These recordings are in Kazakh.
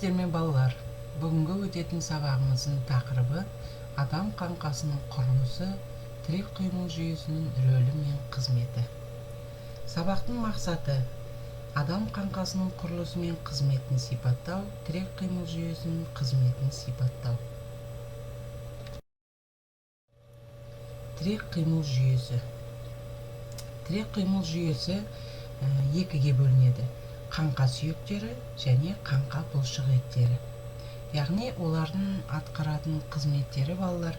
Сәлеметсіздер ме балалар? Бүгінгі өтетін сабағымыздың тақырыбы адам қаңқасының құрылысы, тірек қимыл жүйесінің рөлі мен қызметі. Сабақтың мақсаты адам қаңқасының құрылысы мен қызметін сипаттау, тірек қимыл жүйесінің қызметін сипаттау. Тірек қимыл жүйесі. Тірек қимыл жүйесі екіге бөлінеді: қаңқа сүйектері және қаңқа бұлшық еттері. Яғни олардың атқаратын қызметтері балалар: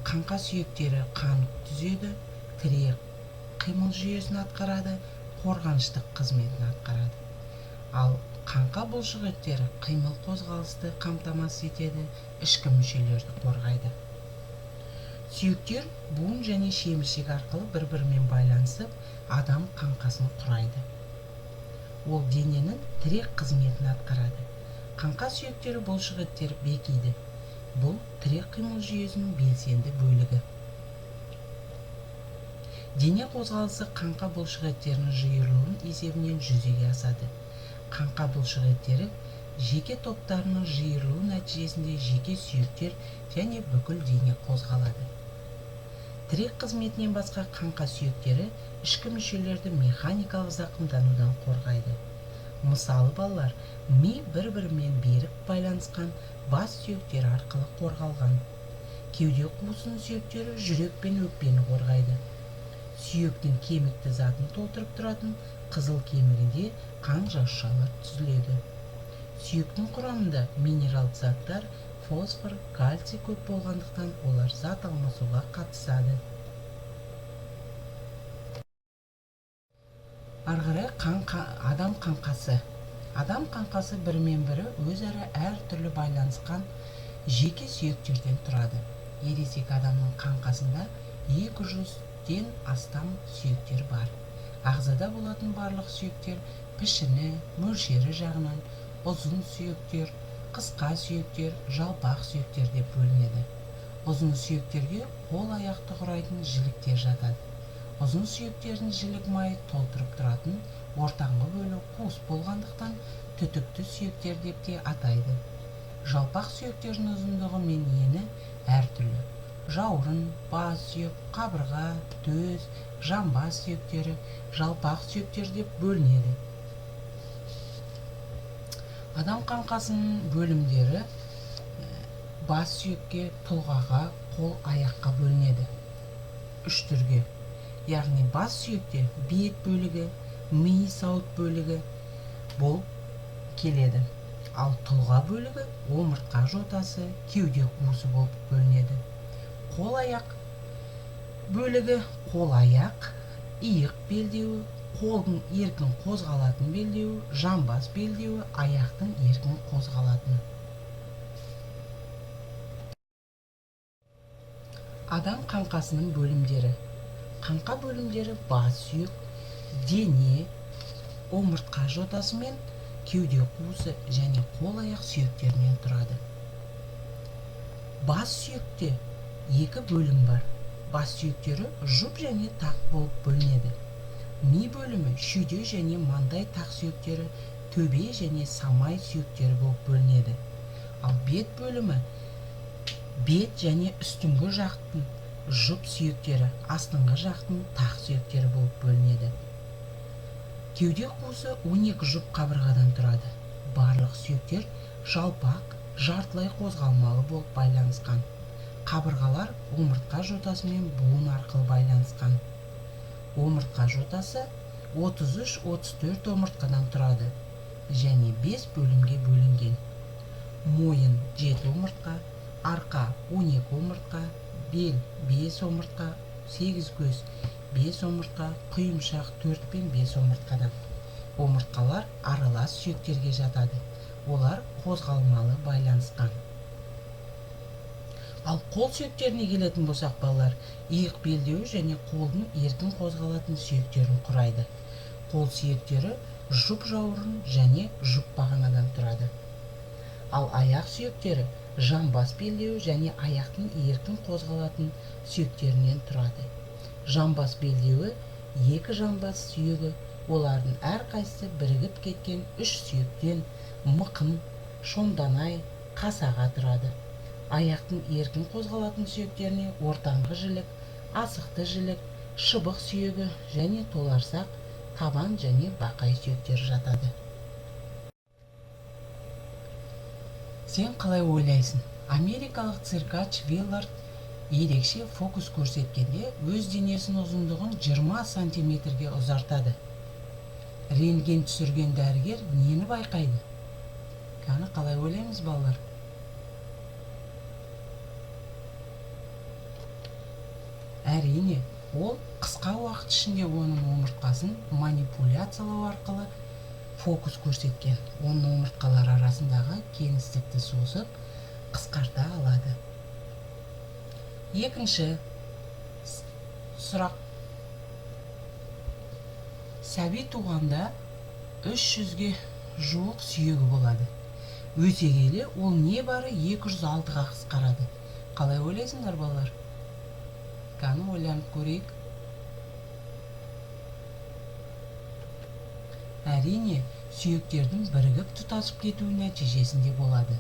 қаңқа сүйектері қан түзеді, тірек қимыл жүйесін атқарады, қорғаныштық қызметін атқарады. Ал қаңқа бұлшық еттері қимыл қозғалысты қамтамасыз етеді, ішкі мүшелерді қорғайды. Сүйектер буын және шеміршек арқылы бір-бірімен байланысып, адам қаңқасын құрайды. Ол дененің тірек қызметін атқарады. Қаңқа сүйектері бұлшық еттер бекиді. Бұл тірек қимыл жүйесінің белсенді бөлігі. Дене қозғалысы қаңқа бұлшық еттерінің жиырылуының есебінен жүзеге асады. Қаңқа бұлшық еттері жеке топтарының жиырылуы нәтижесінде жеке сүйектер және бүкіл дене қозғалады. Тірек қызметінен басқа қаңқа сүйектері ішкі мүшелерді механикалық зақымданудан қорғайды. Мысалы балалар, ми бір-бірімен берік байланысқан бас сүйектері арқылы қорғалған. Кеуде қуысының сүйектері жүрек пен өкпені қорғайды. Сүйектің кемікті затын толтырып тұратын қызыл кемігінде қан жасушалар түзіледі. Сүйектің құрамында минералдық заттар, фосфор, кальций көп болғандықтан олар зат алмасуға қатысады. Ары қарай адам қаңқасы. Адам қаңқасы бірімен бірі өзара әртүрлі байланысқан жеке сүйектерден тұрады. Ересек адамның қаңқасында 200-ден астам сүйектер бар. Ағзада болатын барлық сүйектер пішіні, мөлшері жағынан ұзын сүйектер, қысқа сүйектер, жалпақ сүйектер деп бөлінеді. Ұзын сүйектерге қол-аяқты құрайтын жіліктер жатады. Ұзын сүйектердің жілік майы толтырып тұратын ортаңғы бөлігі қуыс болғандықтан түтікті сүйектер деп те атайды. Жалпақ сүйектердің ұзындығы мен ені әртүрлі. Жауырын, бас сүйек, қабырға, төс, жамбас сүйектері жалпақ сүйектер деп бөлінеді. Адам қаңқасының бөлімдері бас сүйекке, тұлғаға, қол, аяққа бөлінеді. Үш түрге. Яғни бас сүйекте бет бөлігі, ми сауыт бөлігі болып келеді. Ал тұлға бөлігі омыртқа жотасы, кеуде қуысы болып бөлінеді. Қол аяқ бөлігі қол аяқ, иық белдеуі, қолдың еркін қозғалатын белдеуі, жамбас белдеуі, аяқтың еркін қозғалатын. Адам қаңқасының бөлімдері. Қаңқа бөлімдері бас сүйек, дене, омыртқа жотасы мен кеуде қуысы және қол аяқ сүйектерінен тұрады. Бас сүйекте екі бөлім бар. Бас сүйектері жұп және тақ болып бөлінеді. Ми бөлімі шүйде және маңдай тақ сүйектері, төбе және самай сүйектері болып бөлінеді. Ал бет бөлімі бет және үстіңгі жақтың жұп сүйектері, астыңғы жақтың тақ сүйектері болып бөлінеді. Кеуде қуысы 12 жұп қабырғадан тұрады. Барлық сүйектер жалпақ, жартылай қозғалмалы болып байланысқан. Қабырғалар омыртқа жотасы мен буын арқылы байланысқан. Омыртқа жотасы 33-34 омыртқадан тұрады және 5 бөлімге бөлінген. Мойын 7 омыртқа, арқа 12 омыртқа, бел 5 омыртқа, 8 көз 5 омыртқа, құйымшақ 4 пен 5 омыртқадан. Омыртқалар аралас сүйектерге жатады. Олар қозғалмалы байланысқан. Ал қол сүйектеріне келетін болсақ балалар, иық белдеуі және қолдың еркін қозғалатын сүйектерін құрайды. Қол сүйектері жұп жауырын және жұп бағанадан тұрады. Ал аяқ сүйектері жамбас белдеуі және аяқтың еркін қозғалатын сүйектерінен тұрады. Жамбас белдеуі екі жамбас сүйегі, олардың әрқайсысы бірігіп кеткен 3 сүйектен мықын шомданай, қасаға тұрады. Аяқтың еркін қозғалатын сүйектеріне ортаңғы жілік, асықты жілік, шыбық сүйегі және толарсақ, табан және бақай сүйектері жатады. Сен қалай ойлайсың? Америкалық циркач Виллард ерекше фокус көрсеткенде өз денесінің ұзындығын 20 сантиметрге ұзартады. Рентген түсірген дәрігер нені байқайды? Қаны қалай ойлаймыз, балалар? Әрине, ол қысқа уақыт ішінде оның омыртқасын манипуляциялау арқылы фокус көрсеткен. Оның омыртқалар арасындағы кеңістікті созып, қысқарта алады. Екінші сұрақ. Сәби туғанда 300-ге жуық сүйегі болады. Өсе келе ол небары 206-ға қысқарады. Қалай ойлайсыңдар, балалар? Қаны ойланып көрейік. Әрине, сүйектердің бірігіп тұтасып кетуі нәтижесінде болады.